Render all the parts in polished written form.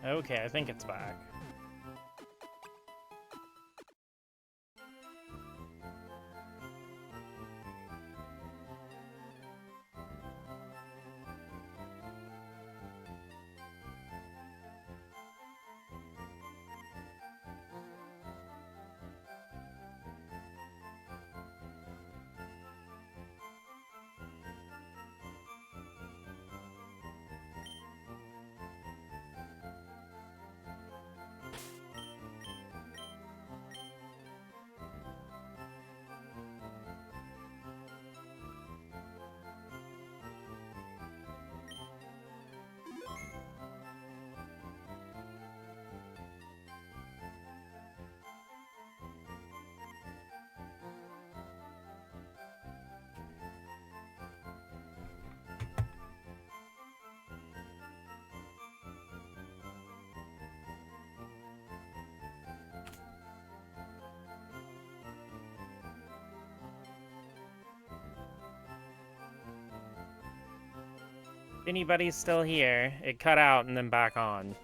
Okay, I think it's back. If anybody's still here, it cut out and then back on.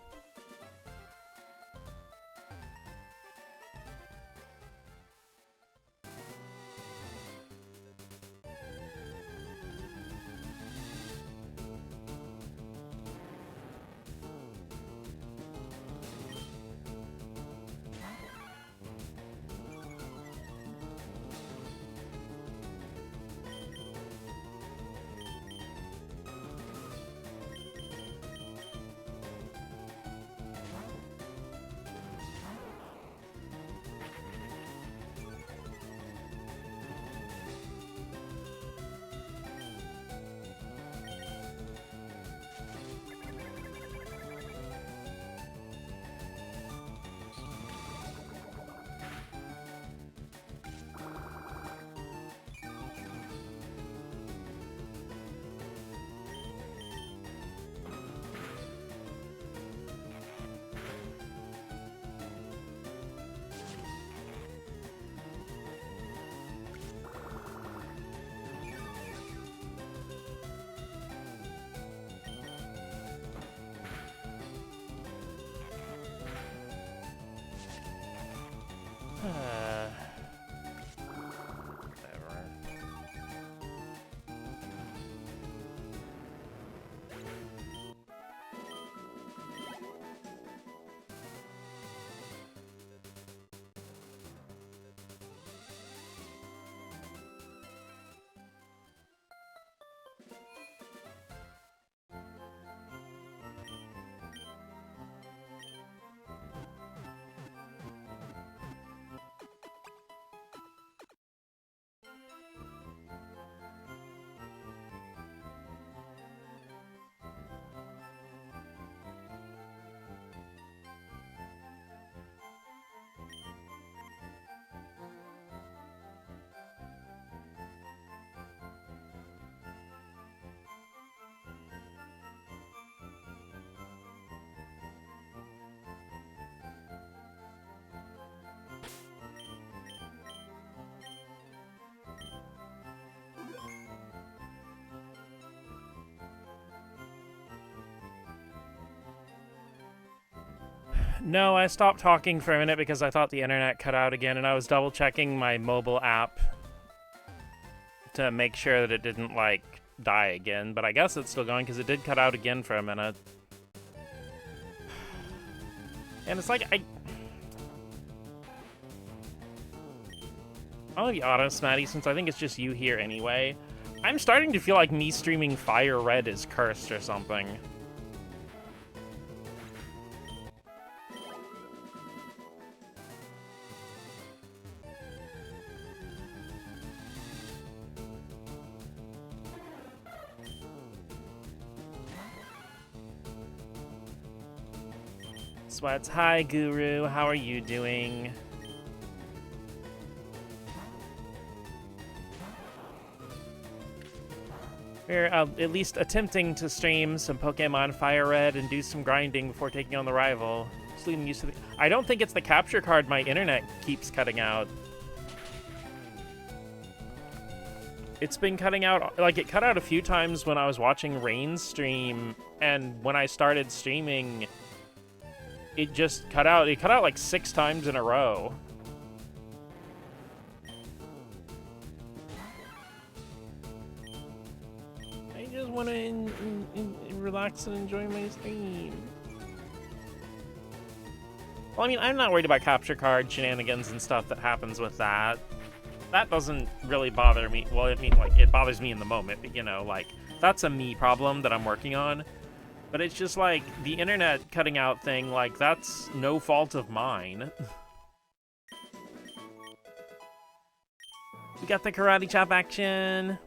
Whatever. No, I stopped talking for a minute because I thought the internet cut out again, and I was double checking my mobile app to make sure that it didn't, like, die again. But I guess it's still going because it did cut out again for a minute. And it's like, I'll be honest, Maddie, since I think it's just you here anyway. I'm starting to feel like me streaming FIRERED is cursed or something. Sweats, hi Guru, how are you doing? We're at least attempting to stream some Pokemon FIRERED and do some grinding before taking on the rival. Just leaving used to the... I don't think it's the capture card, my internet keeps cutting out. It's been cutting out, like it cut out a few times when I was watching Rain's stream, and when I started streaming, it just cut out. It cut out like 6 times in a row. I just want to relax and enjoy my stream. Well, I mean, I'm not worried about capture card shenanigans and stuff that happens with that. That doesn't really bother me. Well, I mean, like, it bothers me in the moment, but, you know, like, that's a me problem that I'm working on. But it's just, like, the internet cutting out thing, like, that's no fault of mine. We got the karate chop action.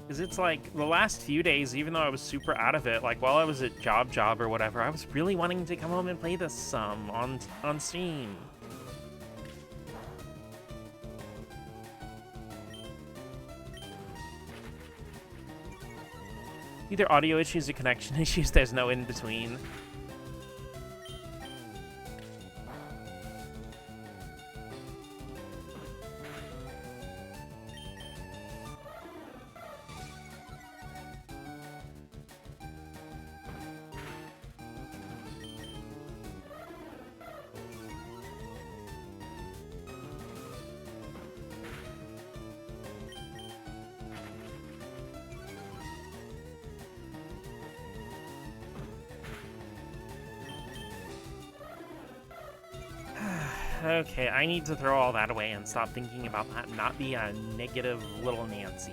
Because it's like, the last few days, even though I was super out of it, like, while I was at Job or whatever, I was really wanting to come home and play this some on Steam. Either audio issues or connection issues, there's no in-between. Okay, I need to throw all that away and stop thinking about that, not be a negative little Nancy.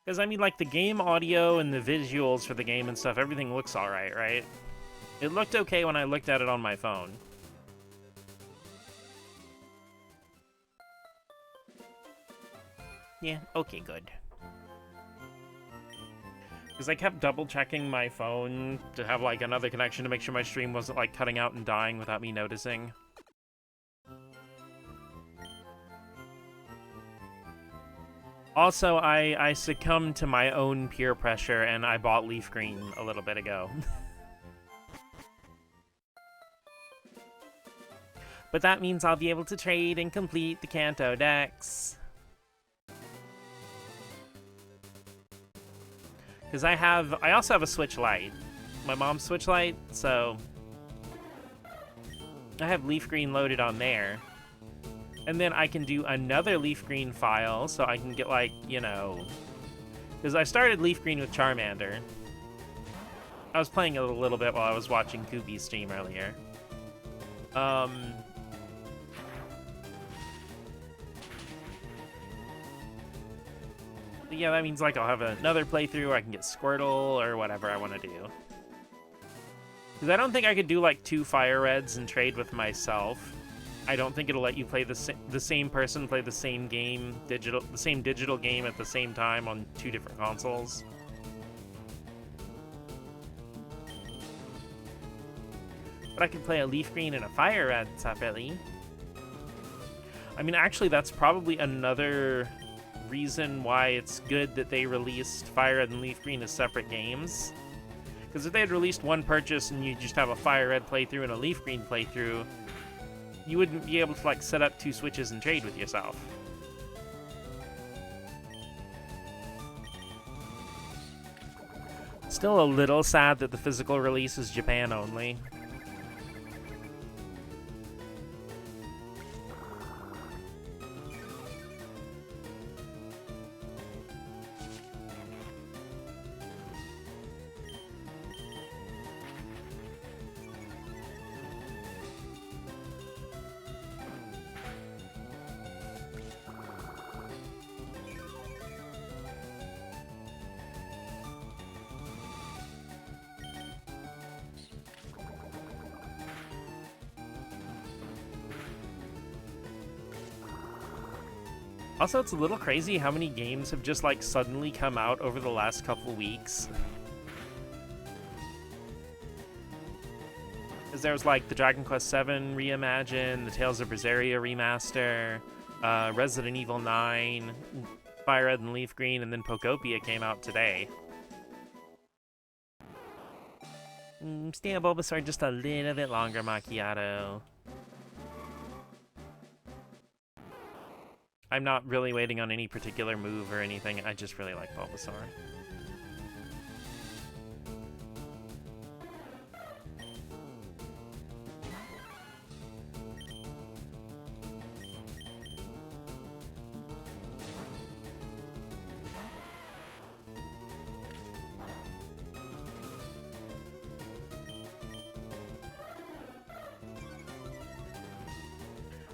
Because, I mean, like, the game audio and the visuals for the game and stuff, everything looks alright, right? It looked okay when I looked at it on my phone. Yeah, okay, good. Because I kept double-checking my phone to have, like, another connection to make sure my stream wasn't, like, cutting out and dying without me noticing. Also, I succumbed to my own peer pressure, and I bought leaf green a little bit ago. But that means I'll be able to trade and complete the Kanto decks. Because I also have a Switch Lite. My mom's Switch Lite, so I have leaf green loaded on there. And then I can do another leaf green file, so I can get, like, you know... Because I started leaf green with Charmander. I was playing it a little bit while I was watching Koopy's stream earlier. But yeah, that means, like, I'll have another playthrough where I can get Squirtle or whatever I want to do. Because I don't think I could do, like, 2 FIREREDs and trade with myself. I don't think it'll let you play the same person play the same game, the same digital game at the same time on 2 different consoles. But I can play a leaf green and a FIRERED separately. I mean, actually, that's probably another reason why it's good that they released FIRERED and leaf green as separate games. Because if they had released one purchase and you just have a FIRERED playthrough and a leaf green playthrough, you wouldn't be able to, like, set up 2 Switches and trade with yourself. Still a little sad that the physical release is Japan only. Also, it's a little crazy how many games have just, like, suddenly come out over the last couple weeks. Because there was, like, the Dragon Quest VII Reimagined, the Tales of Berseria remaster, Resident Evil 9, Fire Red and Leaf Green, and then Pokopia came out today. Stay on Bulbasaur just a little bit longer, Macchiato. I'm not really waiting on any particular move or anything, I just really like Bulbasaur.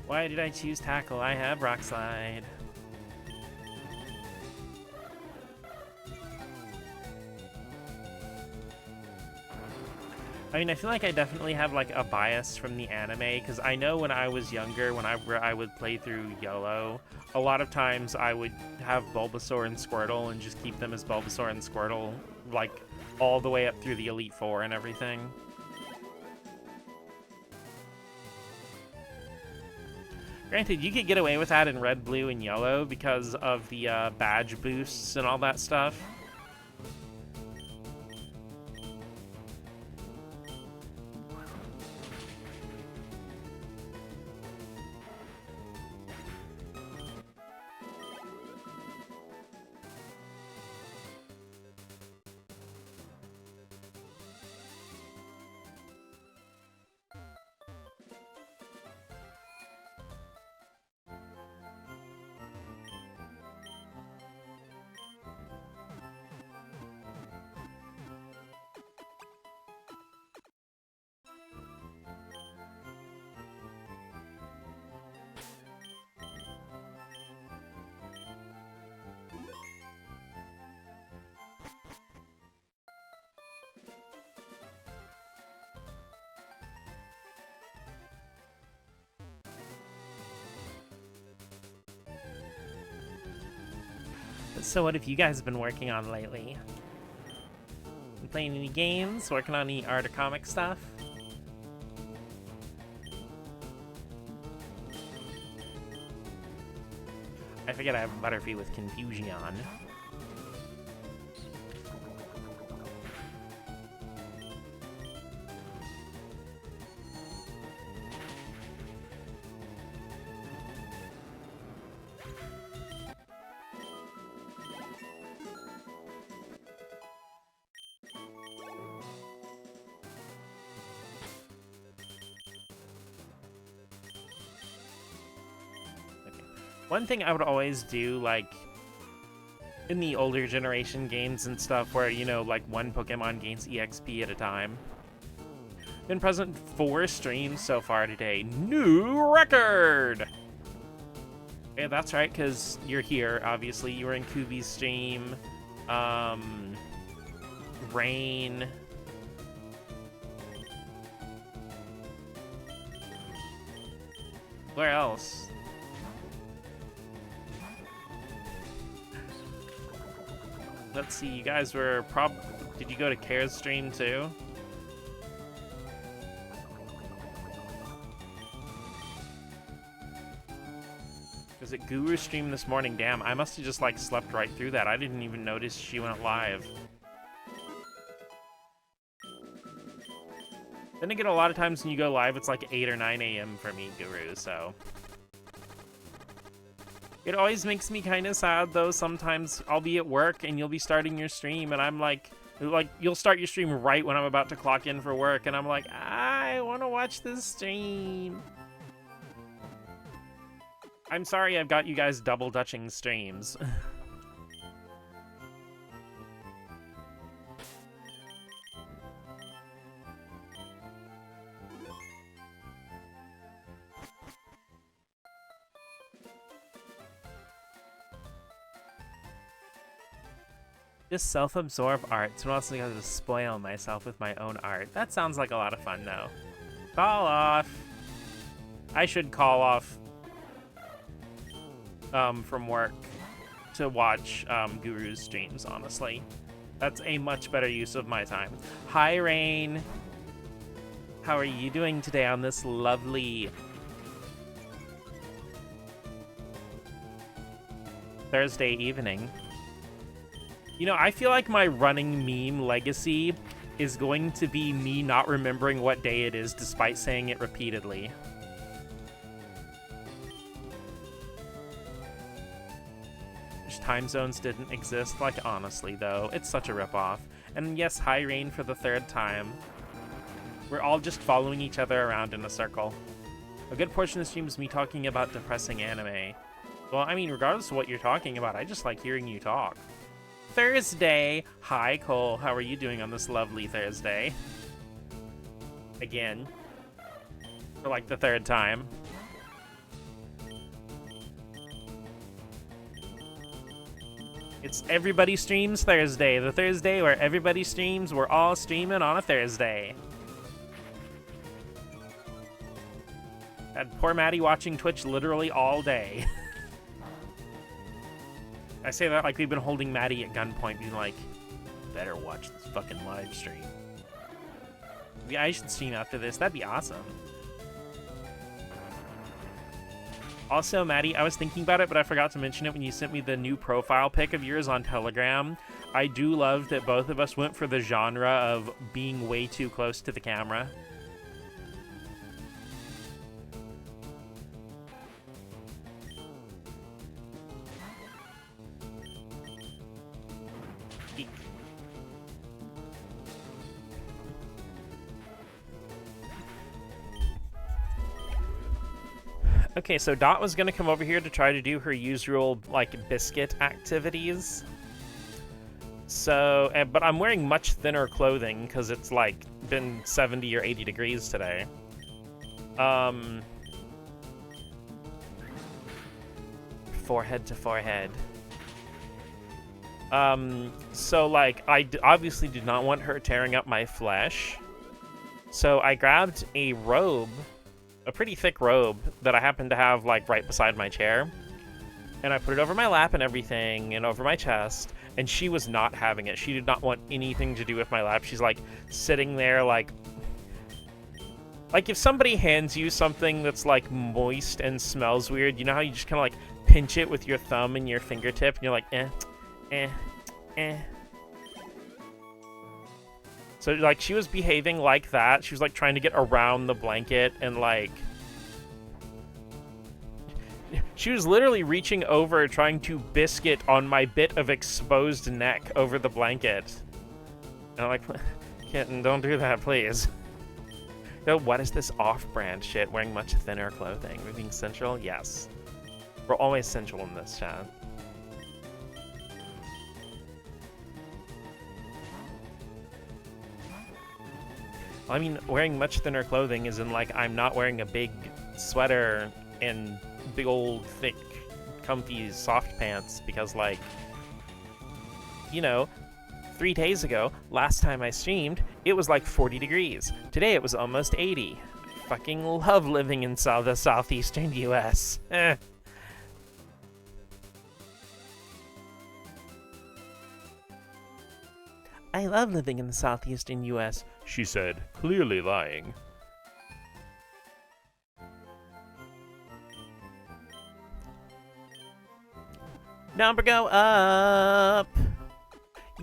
Why did I choose Tackle? I have Rock Slide. I mean, I feel like I definitely have like a bias from the anime, because I know when I was younger, when I would play through YOLO, a lot of times I would have Bulbasaur and Squirtle and just keep them as Bulbasaur and Squirtle, like all the way up through the Elite Four and everything. Granted, you could get away with that in Red, Blue, and Yellow because of the badge boosts and all that stuff. So what have you guys been working on lately? Been playing any games? Working on any art or comic stuff? I forget I have Butterfree with Confusion. One thing I would always do, like, in the older generation games and stuff where, you know, like, one Pokemon gains EXP at a time. Been present 4 streams so far today. New record! Yeah, that's right, because you're here, obviously. You were in Kubi's stream. Rain. Where else? Let's see, you guys were did you go to Kara's stream too? Was it Guru's stream this morning? Damn, I must have just like slept right through that. I didn't even notice she went live. Then again, a lot of times when you go live, it's like 8 or 9 a.m. for me, Guru, so... It always makes me kind of sad, though. Sometimes I'll be at work and you'll be starting your stream, and I'm like, you'll start your stream right when I'm about to clock in for work, and I'm like, I want to watch this stream. I'm sorry I've got you guys double dutching streams. Just self-absorb art, so I'm also gonna spoil myself with my own art. That sounds like a lot of fun, though. Call off. I should call off from work to watch Guru's streams, honestly. That's a much better use of my time. Hi, Rain. How are you doing today on this lovely Thursday evening. You know, I feel like my running meme legacy is going to be me not remembering what day it is despite saying it repeatedly. Which time zones didn't exist? Like, honestly, though, it's such a ripoff. And yes, hi Rain for the 3rd time. We're all just following each other around in a circle. A good portion of the stream is me talking about depressing anime. Well, I mean, regardless of what you're talking about, I just like hearing you talk. Thursday! Hi, Cole. How are you doing on this lovely Thursday? Again. For like the 3rd time. It's Everybody Streams Thursday. The Thursday where everybody streams, we're all streaming on a Thursday. Had poor Maddie watching Twitch literally all day. I say that like we've been holding Maddie at gunpoint, being like, better watch this fucking live stream. Yeah, I should stream after this. That'd be awesome. Also, Maddie, I was thinking about it, but I forgot to mention it when you sent me the new profile pic of yours on Telegram. I do love that both of us went for the genre of being way too close to the camera. Okay, so Dot was gonna come over here to try to do her usual, like, biscuit activities. So, but I'm wearing much thinner clothing because it's, like, been 70 or 80 degrees today. Forehead to forehead. So, like, I obviously did not want her tearing up my flesh. So I grabbed a robe, a pretty thick robe that I happened to have, like, right beside my chair. And I put it over my lap and everything, and over my chest, and she was not having it. She did not want anything to do with my lap. She's, like, sitting there, like if somebody hands you something that's, like, moist and smells weird, you know how you just kind of, like, pinch it with your thumb and your fingertip, and you're like, eh. So, like, she was behaving like that. She was, like, trying to get around the blanket and, like... She was literally reaching over, trying to biscuit on my bit of exposed neck over the blanket. And I'm like, kitten, don't do that, please. Yo, what is this off-brand shit? Wearing much thinner clothing. We're being sensual? Yes. We're always sensual in this chat. I mean, wearing much thinner clothing is in, like, I'm not wearing a big sweater and big old, thick, comfy, soft pants because, like, you know, 3 days ago, last time I streamed, it was like 40 degrees. Today it was almost 80. I fucking love living in the southeastern US. I love living in the southeastern US, she said, clearly lying. Number go up!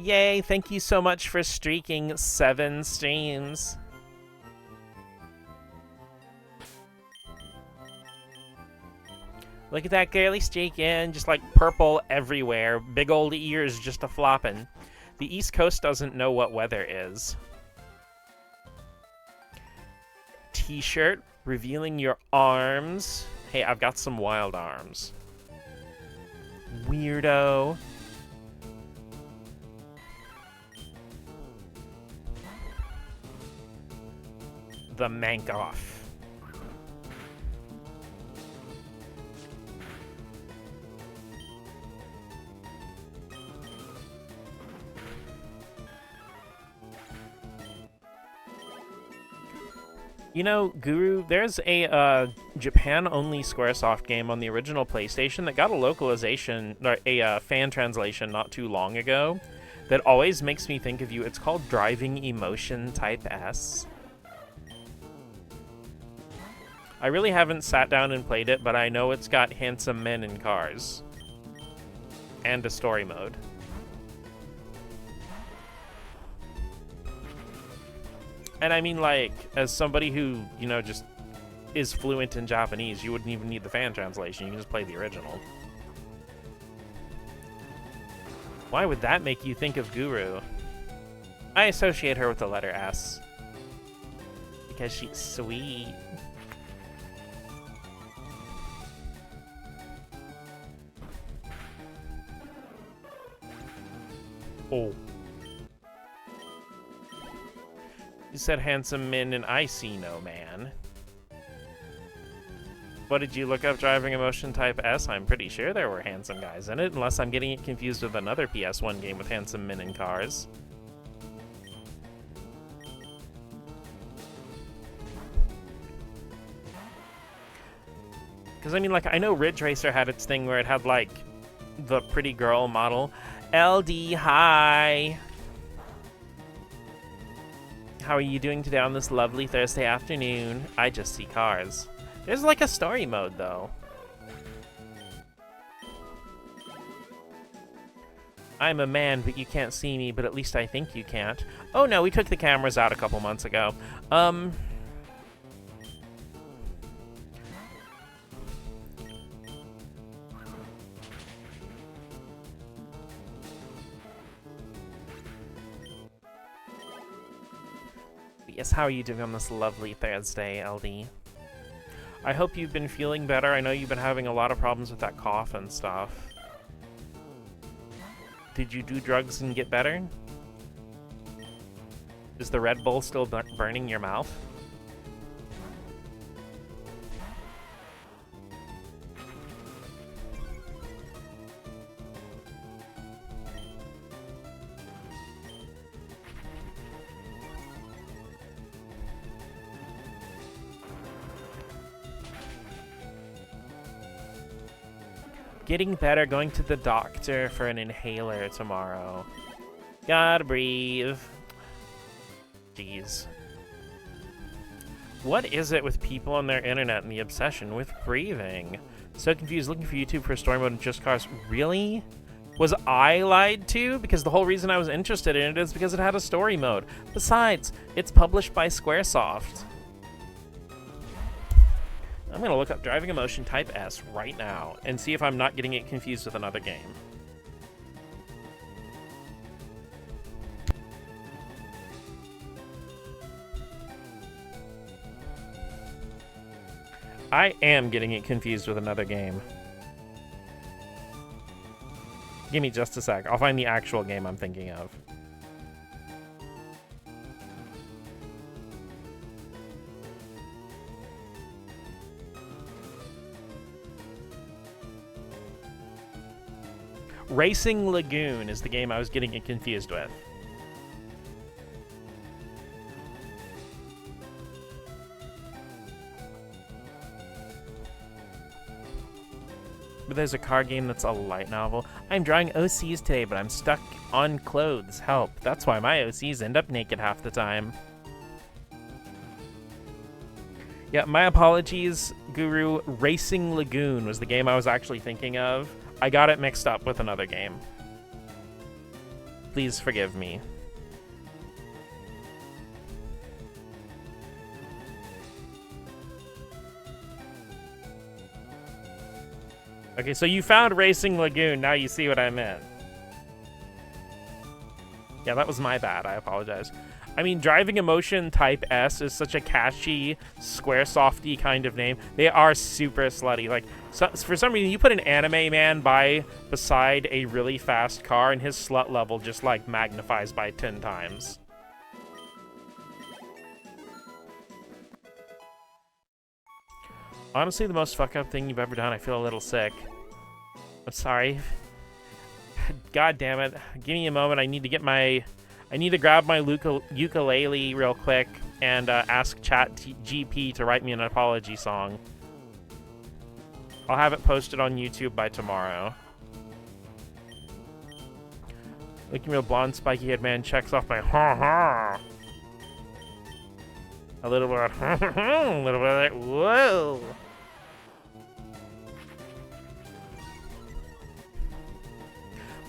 Yay, thank you so much for streaking 7 streams. Look at that girly streaking, just like purple everywhere, big old ears just a-flopping. The East Coast doesn't know what weather is. T-shirt, revealing your arms. Hey, I've got some wild arms. Weirdo. The mank off. You know, Guru, there's a Japan-only Squaresoft game on the original PlayStation that got a localization, or a fan translation not too long ago that always makes me think of you. It's called Driving Emotion Type S. I really haven't sat down and played it, but I know it's got handsome men in cars. and a story mode. And I mean, like, as somebody who, you know, just is fluent in Japanese, you wouldn't even need the fan translation. You can just play the original. Why would that make you think of Guru? I associate her with the letter S. Because she's sweet. Oh. You said handsome men and I see no man. What did you look up driving emotion type S? I'm pretty sure there were handsome guys in it, unless I'm getting it confused with another PS1 game with handsome men in cars. Because, I mean, like, I know Ridge Racer had its thing where it had, like, the pretty girl model. LD, hi! How are you doing today on this lovely Thursday afternoon? I just see cars. There's, like, a story mode, though. I'm a man, but you can't see me, but at least I think you can't. Oh, no, we took the cameras out a couple months ago. Yes, how are you doing on this lovely Thursday, LD? I hope you've been feeling better. I know you've been having a lot of problems with that cough and stuff. Did you do drugs and get better? Is the Red Bull still burning your mouth? Getting better, going to the doctor for an inhaler tomorrow. Gotta breathe. Jeez. What is it with people on their internet and the obsession with breathing? So confused, looking for YouTube for story mode and just cars. Really? Was I lied to? Because the whole reason I was interested in it is because it had a story mode. Besides, it's published by Squaresoft. I'm going to look up Driving Emotion Type S right now and see if I'm not getting it confused with another game. I am getting it confused with another game. Give me just a sec. I'll find the actual game I'm thinking of. Racing Lagoon is the game I was getting it confused with. But there's a car game that's a light novel. I'm drawing OCs today, but I'm stuck on clothes. Help. That's why my OCs end up naked half the time. Yeah, my apologies, Guru. Racing Lagoon was the game I was actually thinking of. I got it mixed up with another game. Please forgive me. Okay, so you found Racing Lagoon. Now you see what I meant. Yeah, that was my bad. I apologize. I mean, Driving Emotion Type S is such a catchy, Squaresofty kind of name. They are super slutty. Like, so, for some reason, you put an anime man beside a really fast car, and his slut level just, like, magnifies by 10 times. Honestly, the most fuck-up thing you've ever done. I feel a little sick. I'm sorry. God damn it. Give me a moment. I need to grab my ukulele real quick and ask ChatGPT to write me an apology song. I'll have it posted on YouTube by tomorrow. Looking real blonde, spiky-head man checks off my ha-ha. A little bit of a little bit of that, whoa.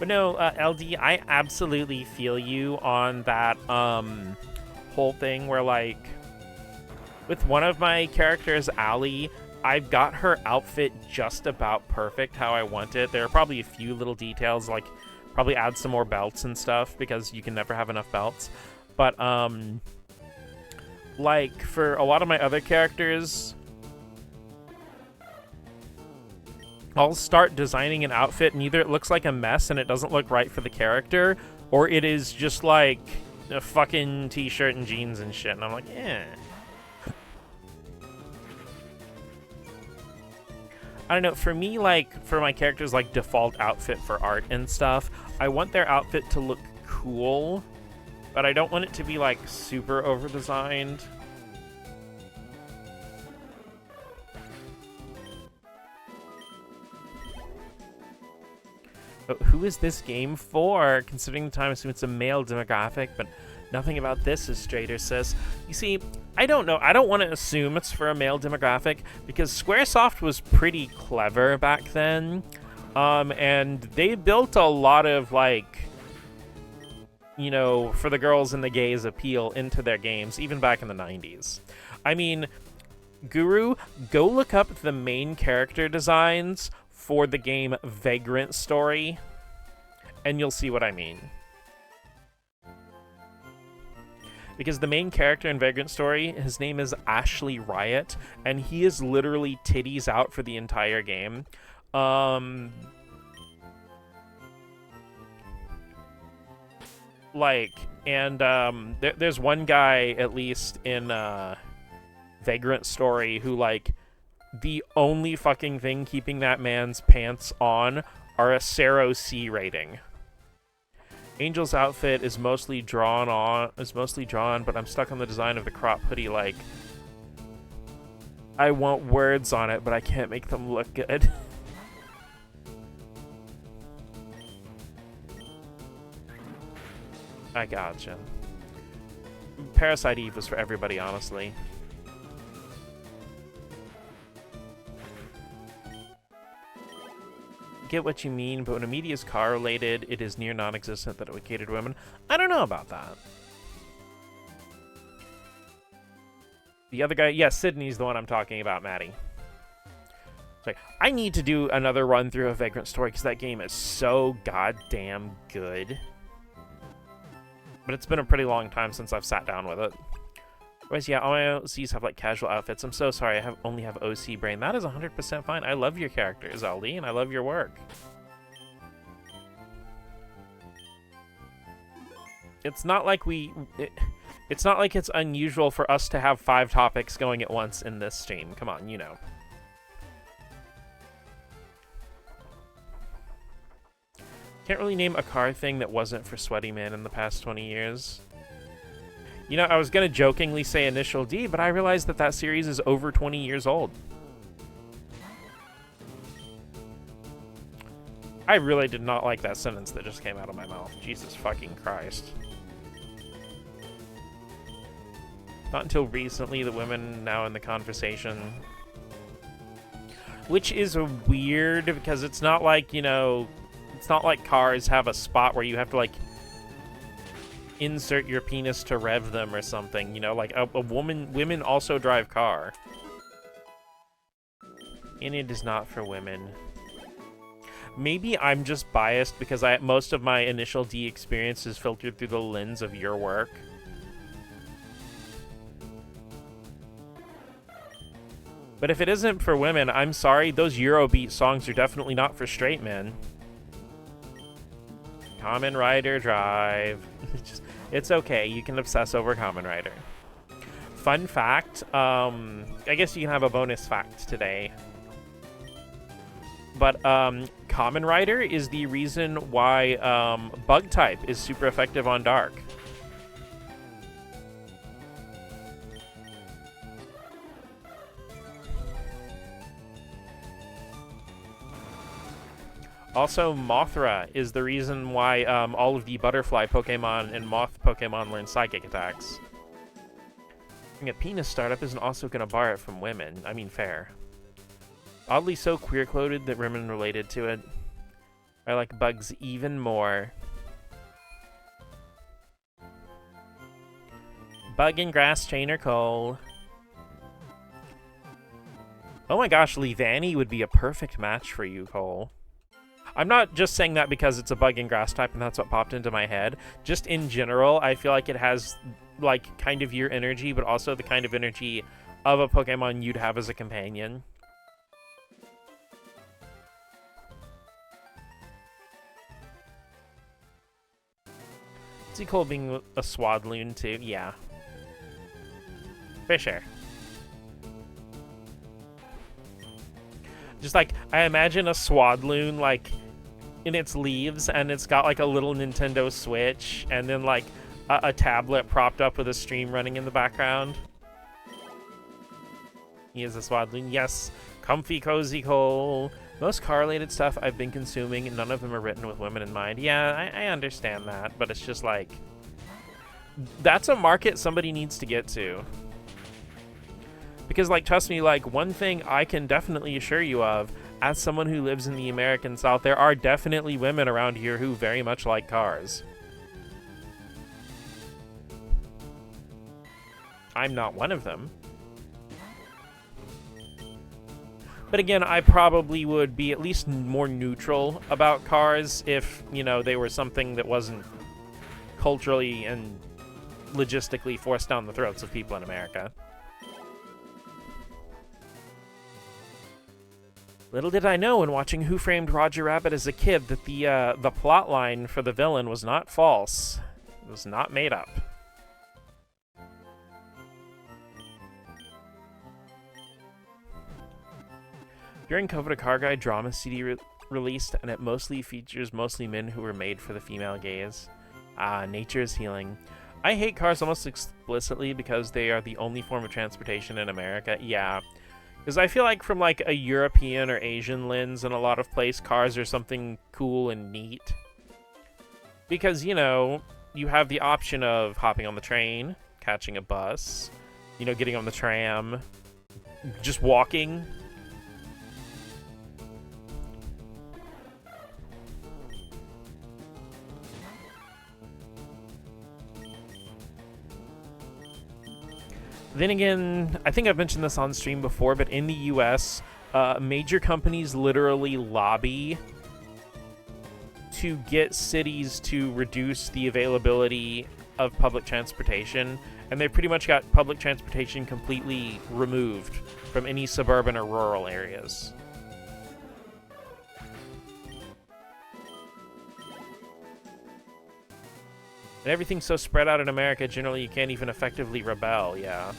But no, LD, I absolutely feel you on that whole thing where, like, with one of my characters, Allie, I've got her outfit just about perfect how I want it. There are probably a few little details, like probably add some more belts and stuff because you can never have enough belts. But, like, for a lot of my other characters, I'll start designing an outfit and either it looks like a mess and it doesn't look right for the character, or it is just like a fucking t-shirt and jeans and shit, and I'm like, eh. I don't know, for me, like, for my character's, like, default outfit for art and stuff, I want their outfit to look cool, but I don't want it to be, like, super over-designed. But who is this game for? Considering the time, I assume it's a male demographic, but nothing about this is straight or cis. You see, I don't know. I don't want to assume it's for a male demographic because Squaresoft was pretty clever back then. And they built a lot of, like, you know, for the girls and the gays appeal into their games, even back in the 90s. I mean, Guru, go look up the main character designs for the game Vagrant Story, and you'll see what I mean. Because the main character in Vagrant Story, his name is Ashley Riot, and he is literally titties out for the entire game. There's one guy, at least, in Vagrant Story who, like, the only fucking thing keeping that man's pants on are a Sero C rating. Angel's outfit is mostly drawn, but I'm stuck on the design of the crop hoodie. Like, I want words on it, but I can't make them look good. I gotcha. Parasite Eve was for everybody, honestly. Get what you mean, but when a media is car-related, it is near non-existent that it would cater to women. I don't know about that. The other guy, yeah, Sydney's the one I'm talking about, Maddie. Sorry, I need to do another run-through of Vagrant Story because that game is so goddamn good. But it's been a pretty long time since I've sat down with it. Whereas, yeah, all my OCs have, like, casual outfits. I'm so sorry, I only have OC brain. That is 100% fine. I love your characters, LD, and I love your work. It's not like it's not like it's unusual for us to have 5 topics going at once in this stream. Come on, you know. Can't really name a car thing that wasn't for Sweaty Man in the past 20 years. You know, I was going to jokingly say Initial D, but I realized that that series is over 20 years old. I really did not like that sentence that just came out of my mouth. Jesus fucking Christ. Not until recently the women now in the conversation. Which is weird because it's not like, you know, it's not like cars have a spot where you have to, like, insert your penis to rev them or something, you know, like women also drive car. And it is not for women. Maybe I'm just biased because most of my Initial D experience is filtered through the lens of your work. But if it isn't for women, I'm sorry, those Eurobeat songs are definitely not for straight men. Kamen Rider Drive. It's okay, you can obsess over Kamen Rider. Fun fact, I guess you can have a bonus fact today. But Kamen Rider is the reason why Bug Type is super effective on Dark. Also, Mothra is the reason why all of the butterfly Pokemon and moth Pokemon learn psychic attacks. A penis startup isn't also going to bar it from women. I mean, fair. Oddly so queer-coded that women related to it. I like bugs even more. Bug and grass trainer Cole. Oh my gosh, Leavanny would be a perfect match for you, Cole. I'm not just saying that because it's a bug and grass type and that's what popped into my head. Just in general, I feel like it has, like, kind of your energy, but also the kind of energy of a Pokemon you'd have as a companion. See Cole being a Swadloon too? Yeah. For sure. Just like, I imagine a Swadloon, like, in its leaves, and it's got, like, a little Nintendo Switch, and then, like, a tablet propped up with a stream running in the background. He is a Swadloon. Yes. Comfy, cozy Cole. Most car-related stuff I've been consuming, and none of them are written with women in mind. Yeah, I understand that, but it's just like... That's a market somebody needs to get to. Because, like, trust me, like, one thing I can definitely assure you of, as someone who lives in the American South, there are definitely women around here who very much like cars. I'm not one of them. But again, I probably would be at least more neutral about cars if, you know, they were something that wasn't culturally and logistically forced down the throats of people in America. Little did I know when watching Who Framed Roger Rabbit as a kid that the plot line for the villain was not false. It was not made up. During COVID, a car guide drama CD released, and it mostly features men who were made for the female gaze. Ah, nature is healing. I hate cars almost explicitly because they are the only form of transportation in America. Yeah. Because I feel like from, like, a European or Asian lens in a lot of places, cars are something cool and neat. Because, you know, you have the option of hopping on the train, catching a bus, you know, getting on the tram, just walking. Then again, I think I've mentioned this on stream before, but in the US, major companies literally lobby to get cities to reduce the availability of public transportation, and they pretty much got public transportation completely removed from any suburban or rural areas. And everything's so spread out in America, generally you can't even effectively rebel, yeah.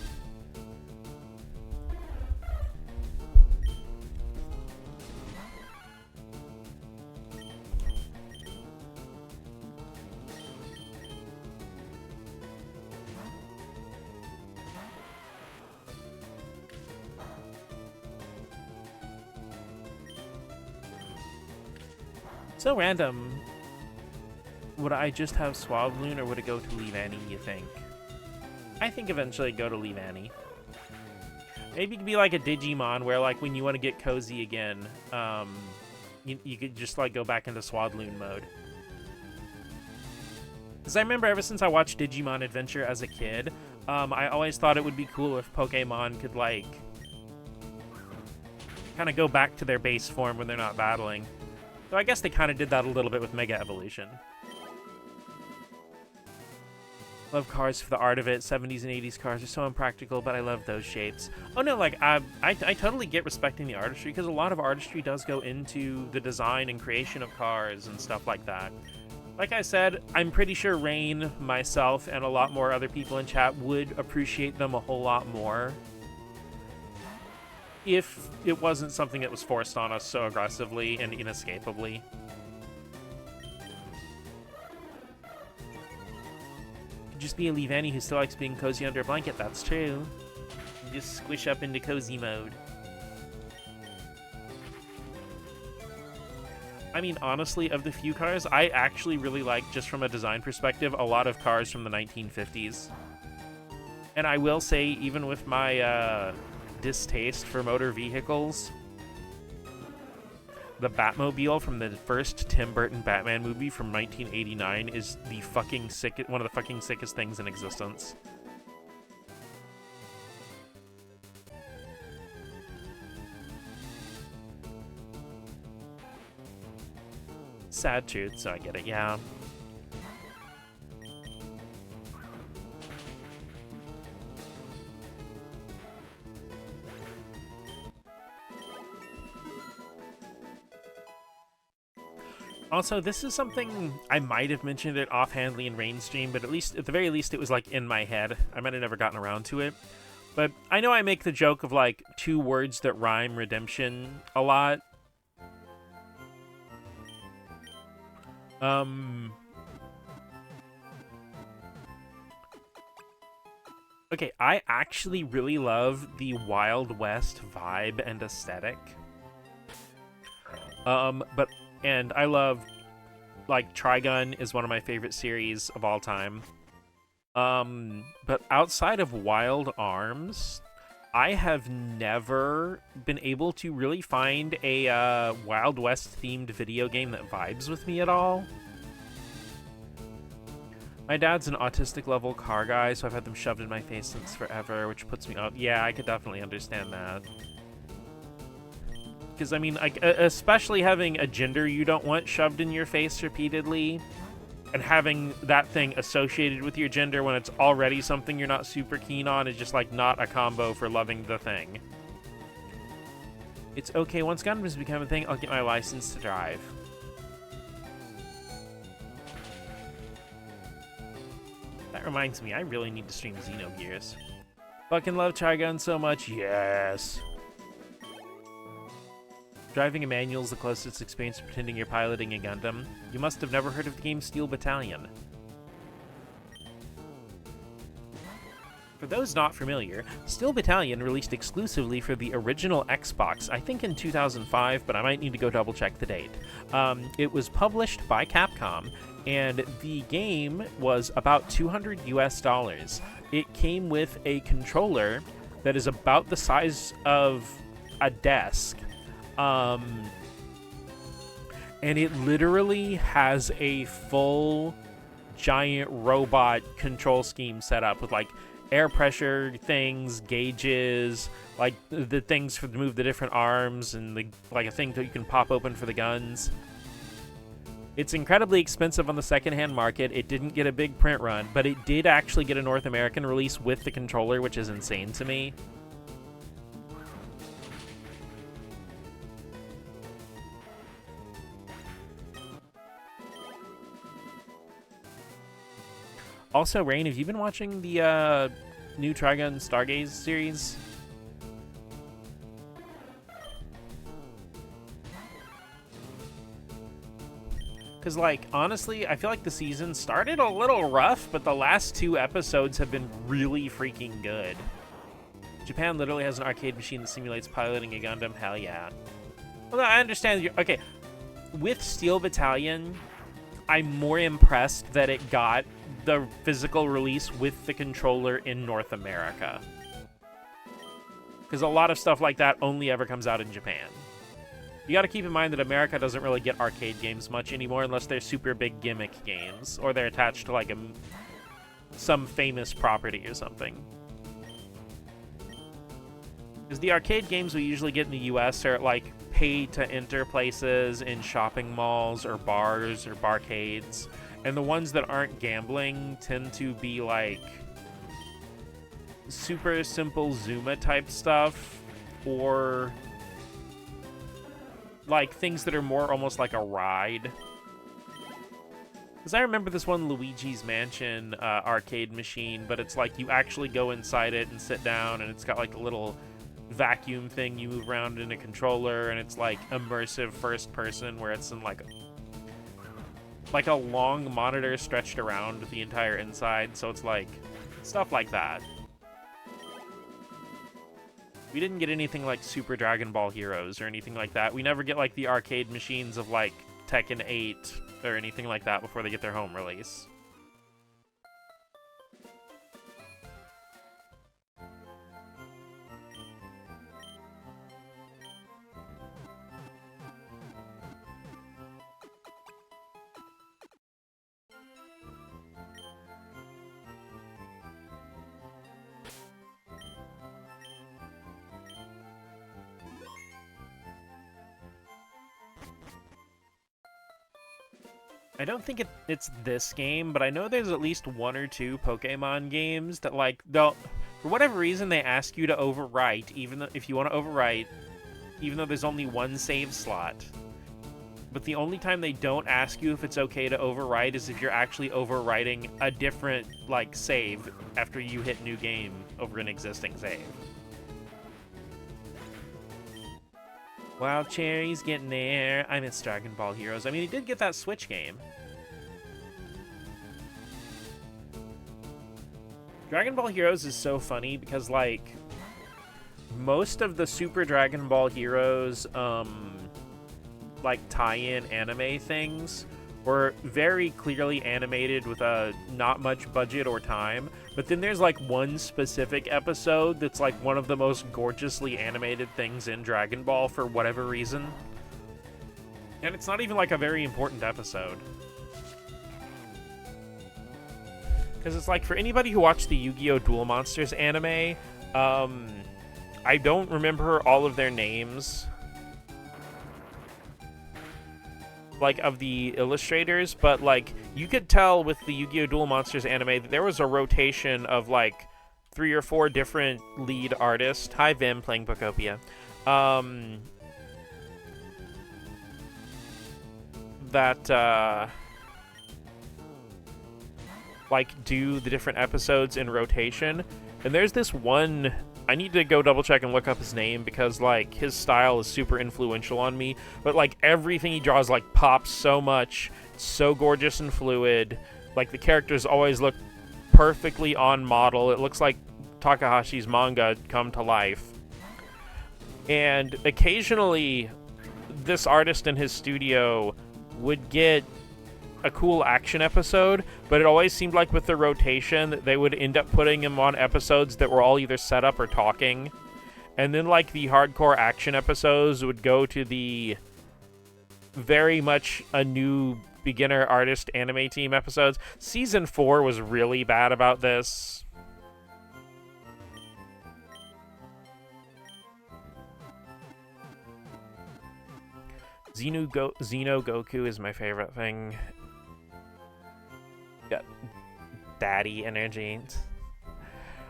So random. Would I just have Swabloon, or would it go to Leavanny, you think? I think eventually go to Leavanny. Maybe it could be like a Digimon, where, like, when you want to get cozy again, you could just, like, go back into Swadloon mode. Because I remember ever since I watched Digimon Adventure as a kid, I always thought it would be cool if Pokemon could, like, kind of go back to their base form when they're not battling. So I guess they kind of did that a little bit with Mega Evolution. Love cars for the art of it. 70s and 80s cars are so impractical, but I love those shapes. Oh no, like, I totally get respecting the artistry, because a lot of artistry does go into the design and creation of cars and stuff like that. Like I said, I'm pretty sure Rain, myself, and a lot more other people in chat would appreciate them a whole lot more if it wasn't something that was forced on us so aggressively and inescapably. Just be a Leavanny who still likes being cozy under a blanket, that's true. You just squish up into cozy mode. I mean, honestly, of the few cars, I actually really like, just from a design perspective, a lot of cars from the 1950s. And I will say, even with my distaste for motor vehicles, the Batmobile from the first Tim Burton Batman movie from 1989 is the fucking one of the fucking sickest things in existence. Sad truth, so I get it, yeah. Also, this is something I might have mentioned it offhandedly in Rainstream, but at the very least, it was like in my head. I might have never gotten around to it. But I know I make the joke of like 2 words that rhyme redemption a lot. Okay, I actually really love the Wild West vibe and aesthetic. And I love, like, Trigun is one of my favorite series of all time. But outside of Wild Arms, I have never been able to really find a Wild West themed video game that vibes with me at all. My dad's an autistic level car guy, so I've had them shoved in my face since forever, which puts me up. Yeah, I could definitely understand that. Because, I mean, like, especially having a gender you don't want shoved in your face repeatedly, and having that thing associated with your gender when it's already something you're not super keen on is just, like, not a combo for loving the thing. It's okay, once Gundams become a thing, I'll get my license to drive. That reminds me, I really need to stream Xenogears. Fucking love Trigun so much, yes! Driving a manual is the closest experience to pretending you're piloting a Gundam. You must have never heard of the game Steel Battalion. For those not familiar, Steel Battalion released exclusively for the original Xbox, I think in 2005, but I might need to go double check the date. It was published by Capcom, and the game was about $200 US. It came with a controller that is about the size of a desk. And it literally has a full giant robot control scheme set up with like air pressure things, gauges, like the things to move the different arms, and like a thing that you can pop open for the guns. It's incredibly expensive on the secondhand market. It didn't get a big print run, but it did actually get a North American release with the controller, which is insane to me. Also, Rain, have you been watching the new Trigun Stargaze series? Because, like, honestly, I feel like the season started a little rough, but the last 2 episodes have been really freaking good. Japan literally has an arcade machine that simulates piloting a Gundam. Hell yeah. Well, I understand. Okay, with Steel Battalion, I'm more impressed that it got the physical release with the controller in North America. Because a lot of stuff like that only ever comes out in Japan. You gotta keep in mind that America doesn't really get arcade games much anymore unless they're super big gimmick games, or they're attached to like some famous property or something. Because the arcade games we usually get in the US are like pay-to-enter places in shopping malls or bars or barcades. And the ones that aren't gambling tend to be like super simple Zuma type stuff, or like things that are more almost like a ride. Because I remember this one Luigi's Mansion arcade machine, but it's like you actually go inside it and sit down, and it's got like a little vacuum thing you move around in a controller, and it's like immersive first person where it's in like a long monitor stretched around the entire inside, so it's like stuff like that. We didn't get anything like Super Dragon Ball Heroes or anything like that. We never get like the arcade machines of like Tekken 8 or anything like that before they get their home release. I don't think it's this game, but I know there's at least 1 or 2 Pokemon games that, like, they'll, for whatever reason, they ask you to overwrite, even though, if you want to overwrite, even though there's only 1 save slot. But the only time they don't ask you if it's okay to overwrite is if you're actually overwriting a different, like, save after you hit new game over an existing save. Wild Cherry's getting there. I miss Dragon Ball Heroes. I mean, he did get that Switch game. Dragon Ball Heroes is so funny because, like, most of the Super Dragon Ball Heroes, like, tie-in anime things were very clearly animated with not much budget or time. But then there's, like, one specific episode that's, like, one of the most gorgeously animated things in Dragon Ball for whatever reason. And it's not even, like, a very important episode. Because it's, like, for anybody who watched the Yu-Gi-Oh! Duel Monsters anime, I don't remember all of their names, like, of the illustrators, but, like, you could tell with the Yu-Gi-Oh! Duel Monsters anime that there was a rotation of, like, 3 or 4 different lead artists. Hi, Vim, playing Bookopia. That, like, do the different episodes in rotation. And there's this one, I need to go double check and look up his name because, like, his style is super influential on me. But, like, everything he draws, like, pops so much. It's so gorgeous and fluid. Like, the characters always look perfectly on model. It looks like Takahashi's manga come to life. And occasionally, this artist in his studio would get a cool action episode, but it always seemed like with the rotation they would end up putting him on episodes that were all either set up or talking, and then, like, the hardcore action episodes would go to the very much a new beginner artist anime team episodes. Season 4 was really bad about this. Xeno Goku is my favorite thing. Got daddy energy.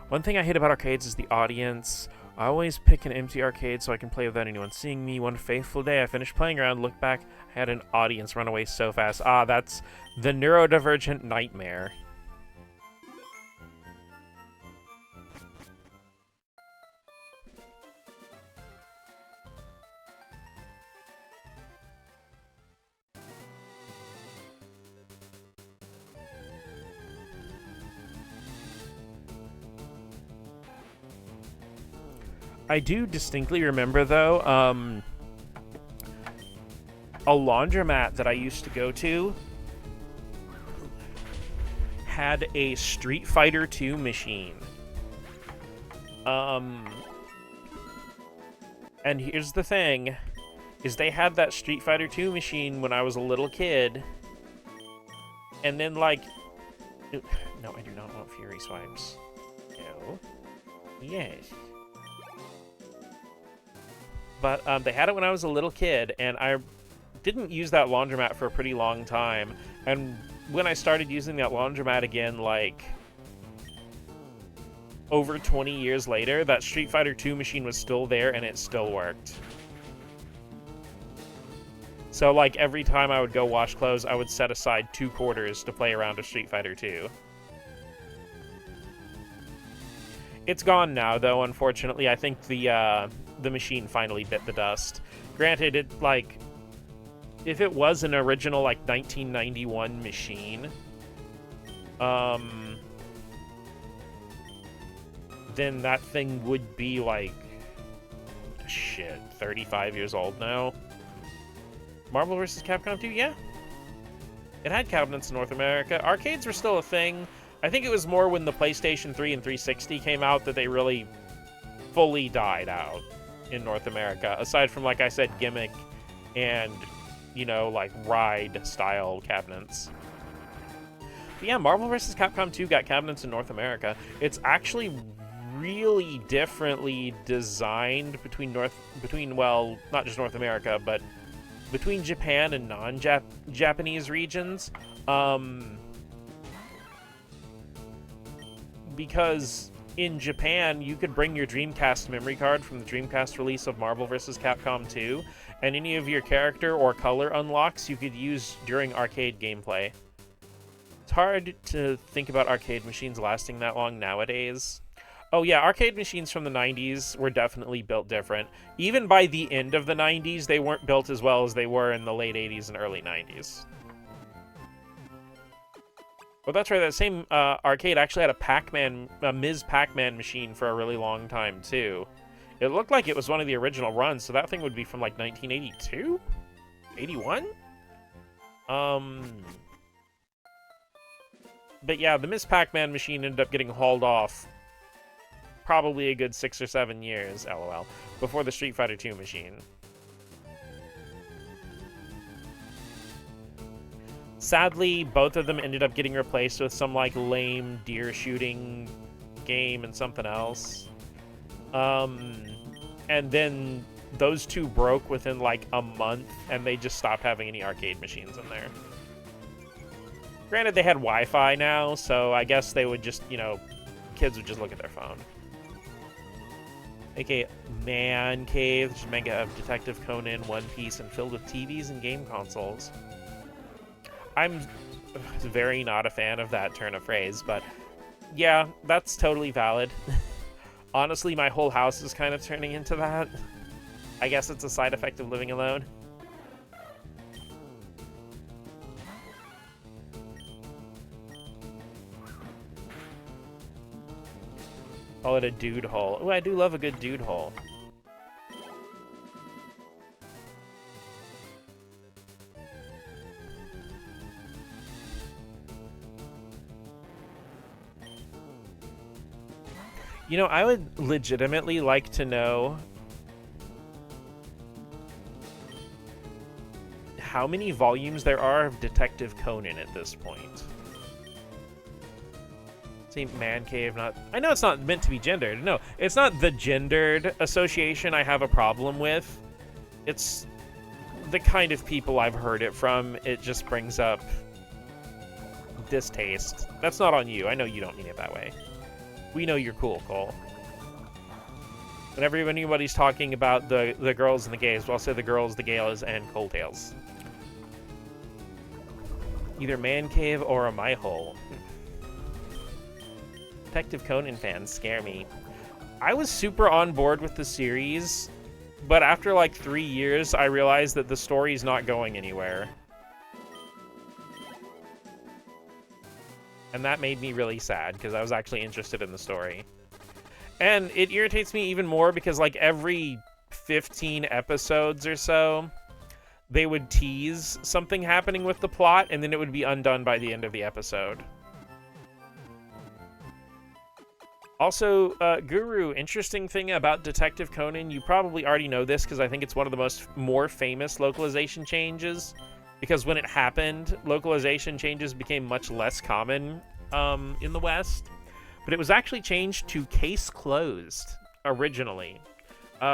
One thing I hate about arcades is the audience. I always pick an empty arcade so I can play without anyone seeing me. One fateful day, I finished playing around, looked back, I had an audience run away so fast. Ah, that's the neurodivergent nightmare. I do distinctly remember, though, a laundromat that I used to go to had a Street Fighter II machine. And here's the thing, is they had that Street Fighter II machine when I was a little kid, and then, like... No, I do not want Fury Swipes. No. Yes. But they had it when I was a little kid, and I didn't use that laundromat for a pretty long time. And when I started using that laundromat again, like, over 20 years later, that Street Fighter II machine was still there, and it still worked. So, like, every time I would go wash clothes, I would set aside 2 quarters to play around a Street Fighter II. It's gone now, though, unfortunately. I think the machine finally bit the dust. Granted, it, like, if it was an original, like, 1991 machine, then that thing would be, like, shit, 35 years old now. Marvel vs. Capcom 2, yeah. It had cabinets in North America. Arcades were still a thing. I think it was more when the PlayStation 3 and 360 came out that they really fully died out in North America, aside from, like I said, gimmick and, you know, like, ride-style cabinets. But yeah, Marvel vs. Capcom 2 got cabinets in North America. It's actually really differently designed between, well, not just North America, but between Japan and non-Japanese regions. Because in Japan, you could bring your Dreamcast memory card from the Dreamcast release of Marvel vs. Capcom 2, and any of your character or color unlocks you could use during arcade gameplay. It's hard to think about arcade machines lasting that long nowadays. Oh yeah, arcade machines from the 90s were definitely built different. Even by the end of the 90s, they weren't built as well as they were in the late 80s and early 90s. Well, that's right, that same arcade actually had a Ms. Pac-Man machine for a really long time, too. It looked like it was one of the original runs, so that thing would be from, like, 1982? 81? But yeah, the Ms. Pac-Man machine ended up getting hauled off probably a good 6 or 7 years, LOL, before the Street Fighter II machine. Sadly, both of them ended up getting replaced with some, like, lame deer shooting game and something else. And then those two broke within, like, a month, and they just stopped having any arcade machines in there. Granted, they had Wi-Fi now, so I guess they would just, you know, kids would just look at their phone. A.k.a. Man Cave, which is manga of Detective Conan, One Piece, and filled with TVs and game consoles. I'm very not a fan of that turn of phrase, but yeah, that's totally valid. Honestly, my whole house is kind of turning into that. I guess it's a side effect of living alone. Call it a dude hole. Oh, I do love a good dude hole. You know, I would legitimately like to know how many volumes there are of Detective Conan at this point. See, Man Cave, not... I know it's not meant to be gendered. No, it's not the gendered association I have a problem with. It's the kind of people I've heard it from. It just brings up distaste. That's not on you. I know you don't mean it that way. We know you're cool, Cole. Whenever anybody's talking about the girls and the gays, well, I'll say the girls, the gays, and Cold Tales. Either Man Cave or a My Hole. Detective Conan fans scare me. I was super on board with the series, but after like 3 years, I realized that the story's not going anywhere. And that made me really sad, because I was actually interested in the story. And it irritates me even more because, like, every 15 episodes or so, they would tease something happening with the plot, and then it would be undone by the end of the episode. Also, Guru, interesting thing about Detective Conan, you probably already know this because I think it's one of the more famous localization changes. Because when it happened, localization changes became much less common in the West. But it was actually changed to Case Closed, originally.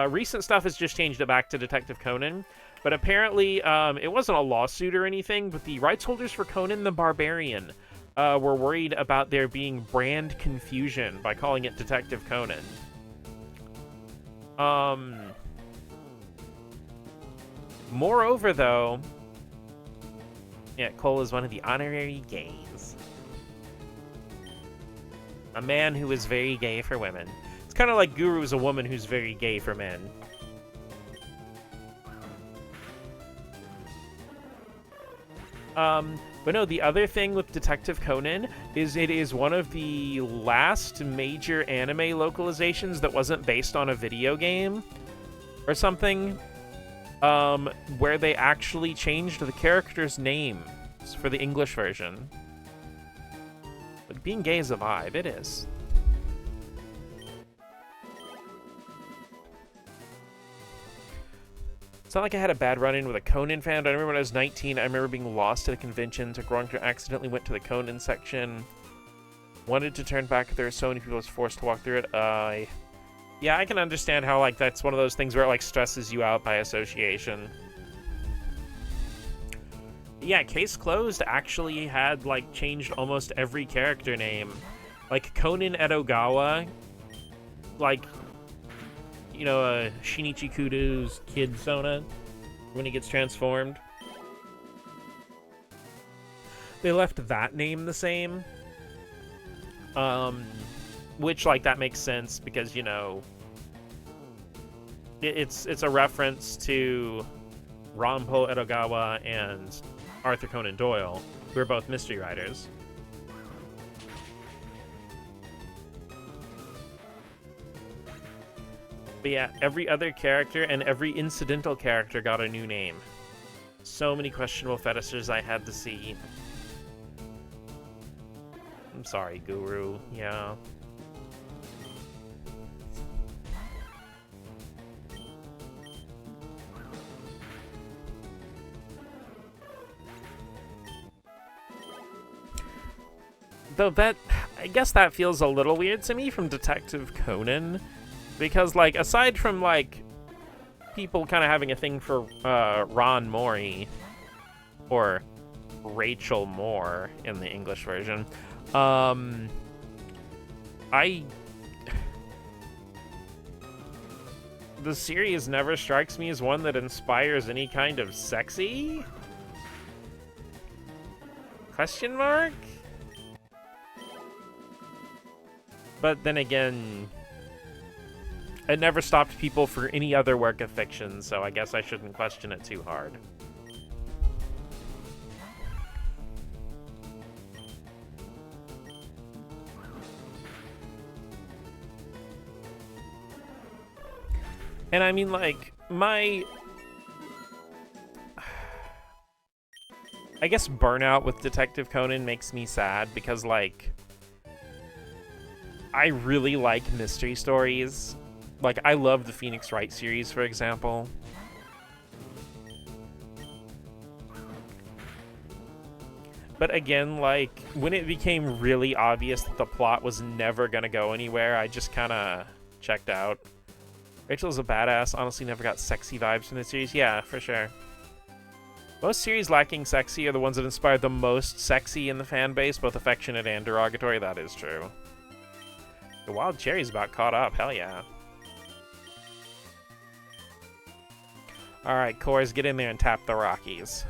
Recent stuff has just changed it back to Detective Conan. But apparently, it wasn't a lawsuit or anything, but the rights holders for Conan the Barbarian were worried about there being brand confusion by calling it Detective Conan. Moreover, though... Yeah, Cole is one of the honorary gays. A man who is very gay for women. It's kind of like Guru is a woman who's very gay for men. But no, the other thing with Detective Conan is it is one of the last major anime localizations that wasn't based on a video game or something. Where they actually changed the character's names for the English version. But being gay is a vibe, it is. It's not like I had a bad run-in with a Conan fan, but I remember when I was 19, I remember being lost at a convention, took wrong turn, accidentally went to the Conan section, wanted to turn back, there were so many people I was forced to walk through it. Yeah, I can understand how, like, that's one of those things where it, like, stresses you out by association. Yeah, Case Closed actually had, like, changed almost every character name. Like, Conan Edogawa, like, you know, Shinichi Kudo's kid Sona, when he gets transformed. They left that name the same. Which, like, that makes sense because, you know, it's a reference to Ranpo Edogawa and Arthur Conan Doyle, who are both mystery writers. But yeah, every other character and every incidental character got a new name. So many questionable fetishes I had to see. I'm sorry, Guru. Yeah. Though that, I guess that feels a little weird to me from Detective Conan. Because, like, aside from, like, people kind of having a thing for Ron Mori, or Rachel Moore in the English version, the series never strikes me as one that inspires any kind of sexy? Question mark? But then again, it never stopped people for any other work of fiction, so I guess I shouldn't question it too hard. And I mean, like, I guess burnout with Detective Conan makes me sad because, like, I really like mystery stories. Like, I love the Phoenix Wright series, for example. But again, like, when it became really obvious that the plot was never gonna go anywhere, I just kind of checked out. Rachel's a badass, honestly never got sexy vibes from the series. Yeah, for sure. Most series lacking sexy are the ones that inspire the most sexy in the fan base, both affectionate and derogatory. That is true. The Wild Cherry's about caught up, hell yeah. Alright, Cores, get in there and tap the Rockies.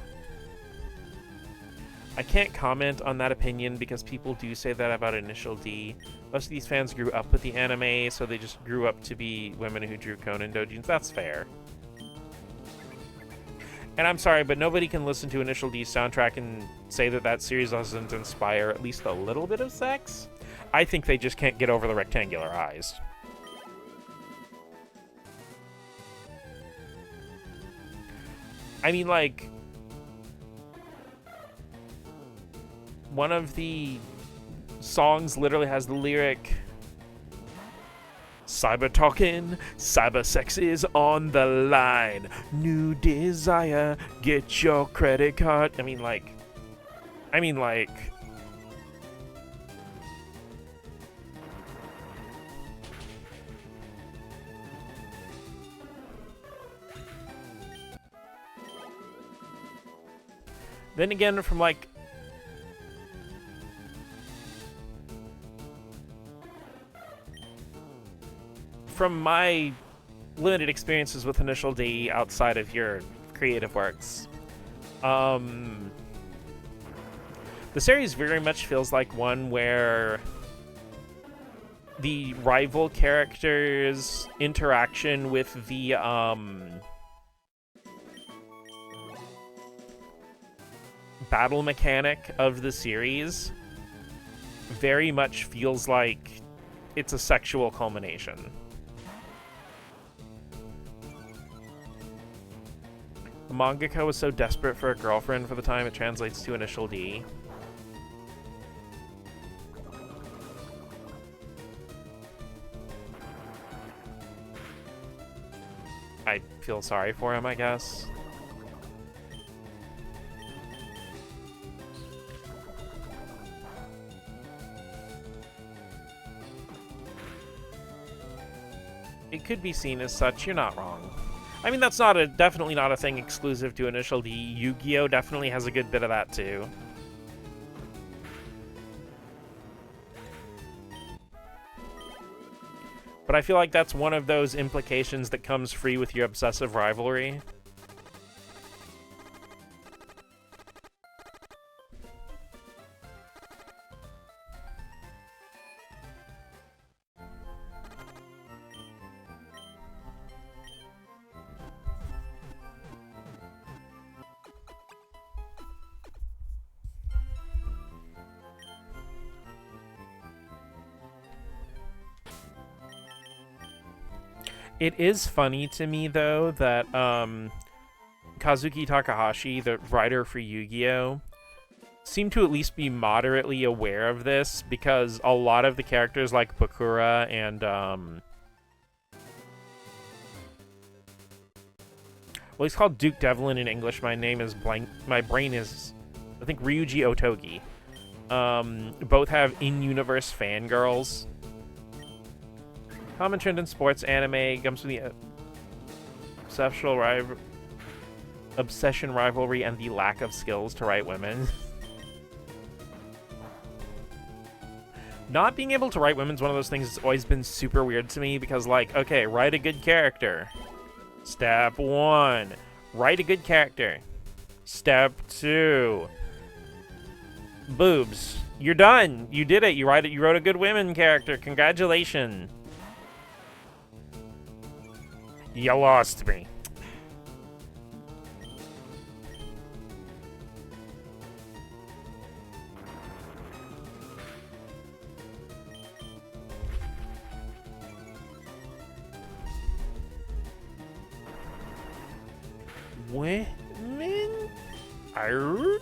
I can't comment on that opinion because people do say that about Initial D. Most of these fans grew up with the anime, so they just grew up to be women who drew Conan doujins. That's fair. And I'm sorry, but nobody can listen to Initial D's soundtrack and say that that series doesn't inspire at least a little bit of sex. I think they just can't get over the rectangular eyes. I mean, like, one of the songs literally has the lyric, "Cyber talking, cyber sex is on the line. New desire, get your credit card." I mean, like... Then again, from, like... From my limited experiences with Initial D outside of your creative works, the series very much feels like one where the rival characters' interaction with the, battle mechanic of the series very much feels like it's a sexual culmination. The mangaka was so desperate for a girlfriend for the time it translates to Initial D. I feel sorry for him, I guess. It could be seen as such, you're not wrong. I mean, that's definitely not a thing exclusive to Initial D. Yu-Gi-Oh! Definitely has a good bit of that too. But I feel like that's one of those implications that comes free with your obsessive rivalry. It is funny to me, though, that Kazuki Takahashi, the writer for Yu-Gi-Oh!, seemed to at least be moderately aware of this, because a lot of the characters like Bakura and, well, he's called Duke Devlin in English. My name is blank. My brain is, I think, Ryuji Otogi. Both have in-universe fangirls. Common trend in sports anime comes from the obsession rivalry and the lack of skills to write women. Not being able to write women is one of those things that's always been super weird to me, because, like, okay, write a good character. Step 1. Write a good character. Step 2. Boobs. You're done. You did it. You wrote a good women character. Congratulations. You lost me. Women? Arr?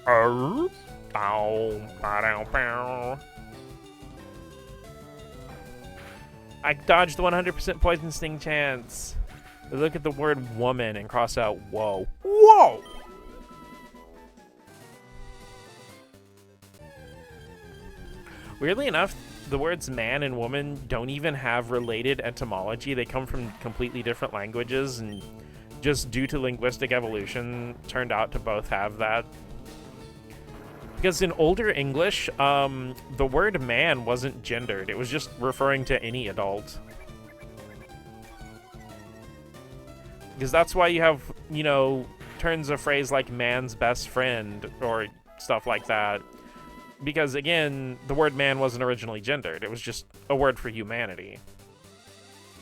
Arr? Bow, bow, bow. I dodged the 100% poison sting chance. Look at the word woman and cross out whoa. Whoa! Weirdly enough, the words man and woman don't even have related etymology. They come from completely different languages, and just due to linguistic evolution, turned out to both have that. Because in older English, the word man wasn't gendered. It was just referring to any adult. Because that's why you have, you know, turns of phrase like man's best friend or stuff like that. Because, again, the word man wasn't originally gendered. It was just a word for humanity.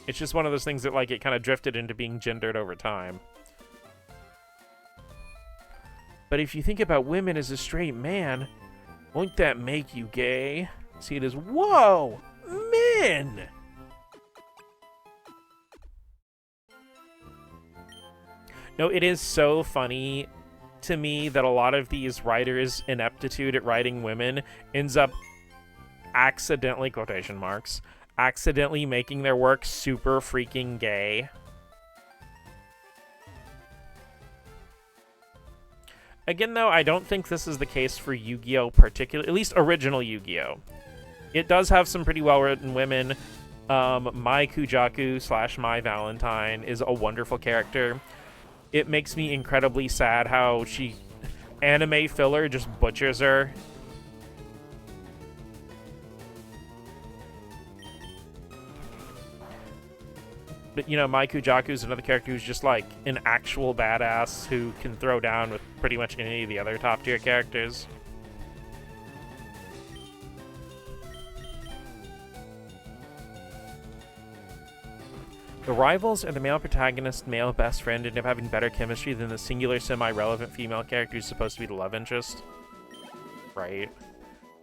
It's just one of those things that, like, it kind of drifted into being gendered over time. But if you think about women as a straight man, won't that make you gay? See it as, whoa, men! No, it is so funny to me that a lot of these writers' ineptitude at writing women ends up accidentally, quotation marks, accidentally making their work super freaking gay. Again, though, I don't think this is the case for Yu-Gi-Oh! Particularly, at least original Yu-Gi-Oh! It does have some pretty well-written women. Mai Kujaku / Mai Valentine is a wonderful character. It makes me incredibly sad how anime filler just butchers her. But, you know, Mai Kujaku is another character who's just, like, an actual badass who can throw down with pretty much any of the other top-tier characters. The rivals are the male protagonist, male best friend, end up having better chemistry than the singular semi-relevant female character who's supposed to be the love interest. Right.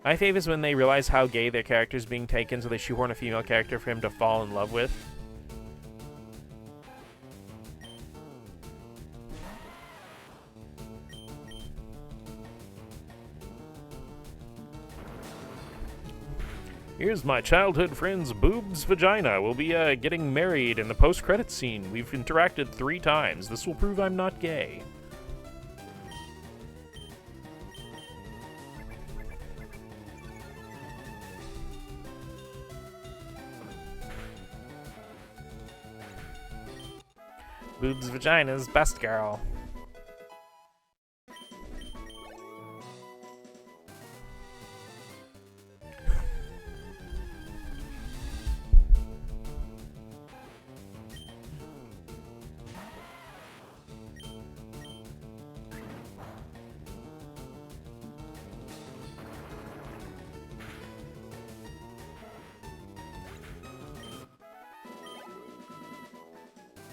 My fave is when they realize how gay their character is being taken, so they shoehorn a female character for him to fall in love with. Here's my childhood friend's boob's vagina. We'll be getting married in the post-credits scene. We've interacted 3 times. This will prove I'm not gay. Boobs vaginas, best girl.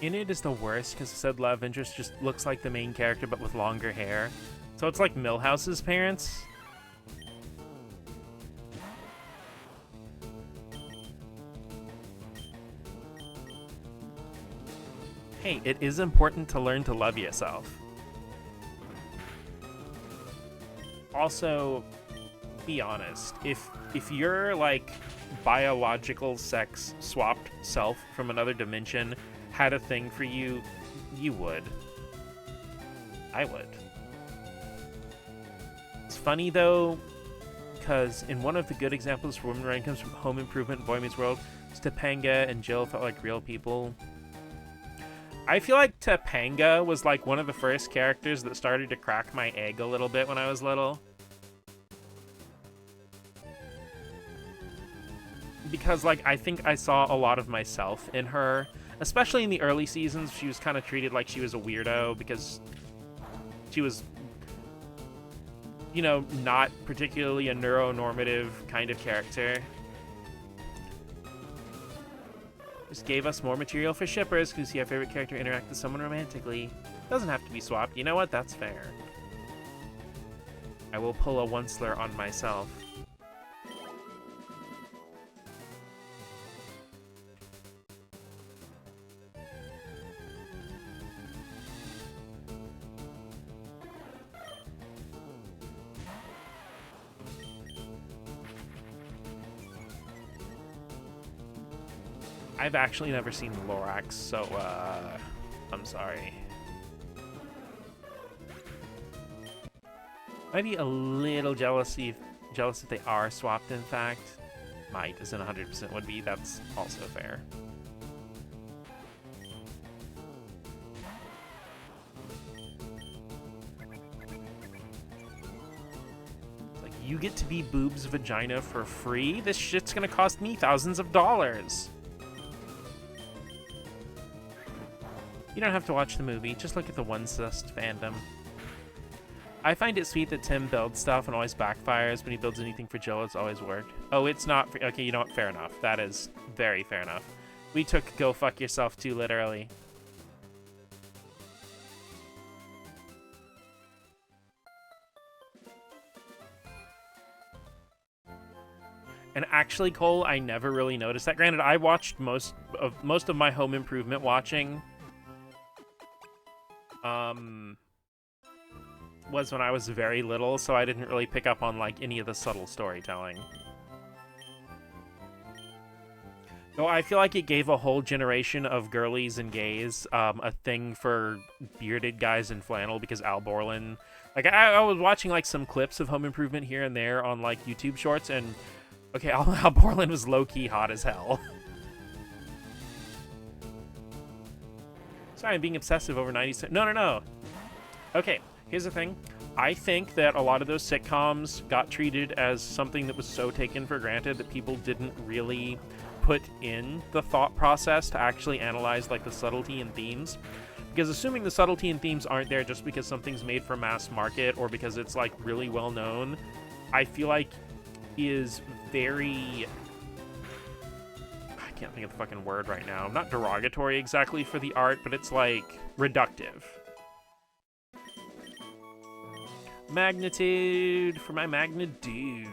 Enid is the worst because said love interest just looks like the main character but with longer hair. So it's like Milhouse's parents. Hey, it is important to learn to love yourself. Also, be honest. If your like biological sex swapped self from another dimension had a thing for you, you would. I would. It's funny though, because in one of the good examples for women writing comes from Home Improvement and Boy Meets World, Topanga and Jill felt like real people. I feel like Topanga was like one of the first characters that started to crack my egg a little bit when I was little. Because like I think I saw a lot of myself in her. Especially in the early seasons, she was kind of treated like she was a weirdo because she was, you know, not particularly a neuronormative kind of character. Just gave us more material for shippers because see our favorite character interact with someone romantically. Doesn't have to be swapped. You know what? That's fair. I will pull a onceler on myself. I've actually never seen Lorax, so, I'm sorry. Might be a little jealous if they are swapped, in fact. Might, isn't 100% would be, that's also fair. It's like, you get to be Boob's vagina for free? This shit's gonna cost me thousands of dollars! You don't have to watch the movie, just look at the one-cist fandom. I find it sweet that Tim builds stuff and always backfires. When he builds anything for Jill, it's always worked. Oh, it's not... Okay, you know what? Fair enough. That is very fair enough. We took Go Fuck Yourself too literally. And actually, Cole, I never really noticed that. Granted, I watched most of my Home Improvement watching... was when I was very little, so I didn't really pick up on, like, any of the subtle storytelling. Though I feel like it gave a whole generation of girlies and gays a thing for bearded guys in flannel, because Al Borland... Like, I was watching, like, some clips of Home Improvement here and there on, like, YouTube Shorts, and... Okay, Al Borland was low-key hot as hell. Sorry, I'm being obsessive over 90s... No. Okay, here's the thing. I think that a lot of those sitcoms got treated as something that was so taken for granted that people didn't really put in the thought process to actually analyze, like, the subtlety and themes. Because assuming the subtlety and themes aren't there just because something's made for mass market or because it's, like, really well known, I feel like is very... I can't think of the fucking word right now. Not derogatory exactly for the art, but it's, like, reductive. Magnitude for my Magnadude.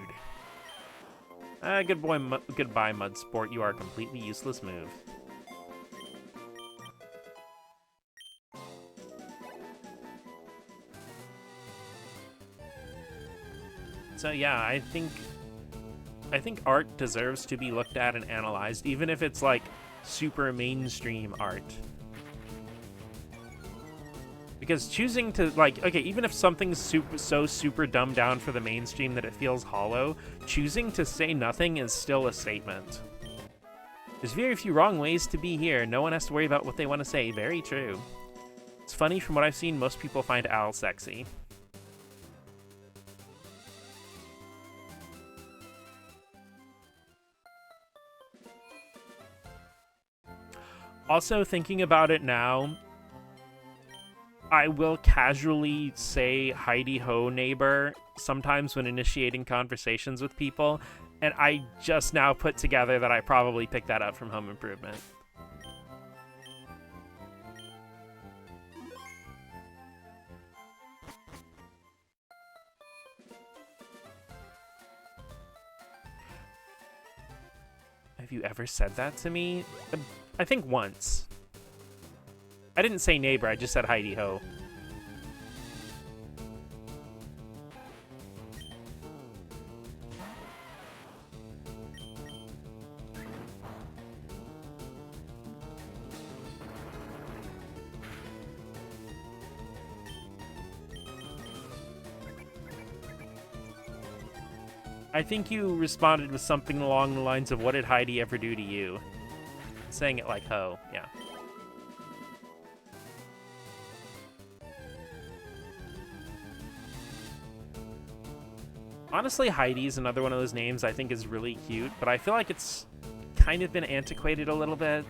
Goodbye, Mudsport. You are a completely useless move. So yeah, I think art deserves to be looked at and analyzed, even if it's like super mainstream art. Because choosing to, like, okay, even if something's super dumbed down for the mainstream that it feels hollow, choosing to say nothing is still a statement. There's very few wrong ways to be here. No one has to worry about what they want to say. Very true. It's funny, from what I've seen, most people find Al sexy. Also, thinking about it now, I will casually say Heidi Ho neighbor sometimes when initiating conversations with people, and I just now put together that I probably picked that up from Home Improvement. Have you ever said that to me? I think once. I didn't say neighbor, I just said Heidi Ho. I think you responded with something along the lines of, what did Heidi ever do to you? Saying it like ho, yeah. Honestly, Heidi is another one of those names I think is really cute, but I feel like it's kind of been antiquated a little bit.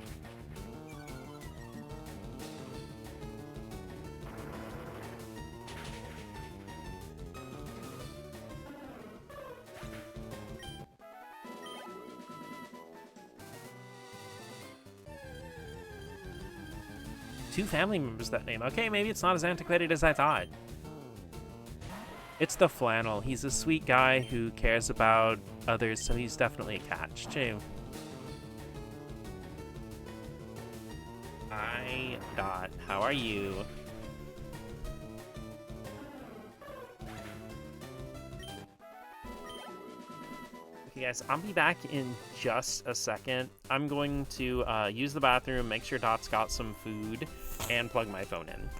Two family members that name. Okay, maybe it's not as antiquated as I thought. It's the flannel. He's a sweet guy who cares about others, so he's definitely a catch, too. Hi, Dot. How are you? Okay, guys, I'll be back in just a second. I'm going to use the bathroom, make sure Dot's got some food, and plug my phone in.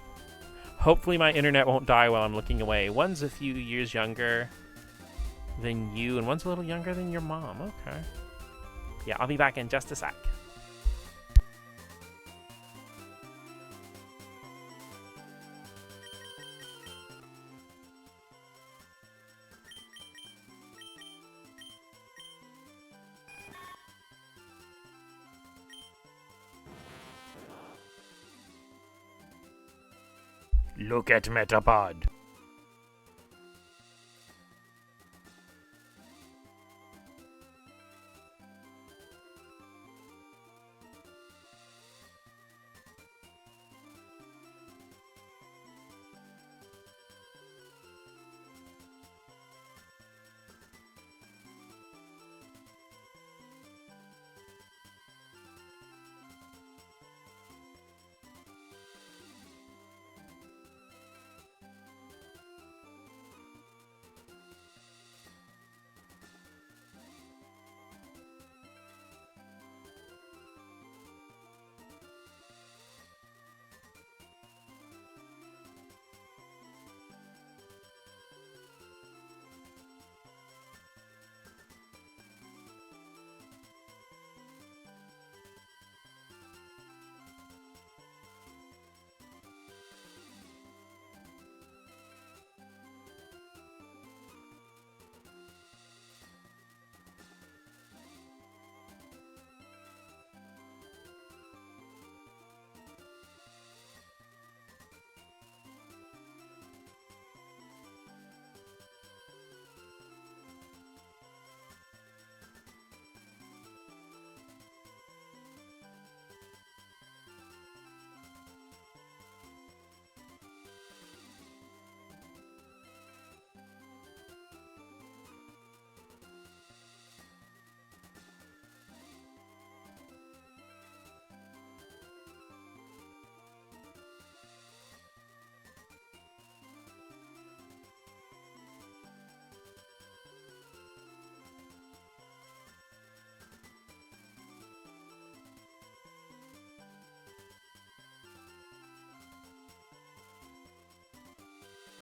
Hopefully my internet won't die while I'm looking away. One's a few years younger than you, and one's a little younger than your mom. Okay. Yeah, I'll be back in just a sec. Look at Metapod.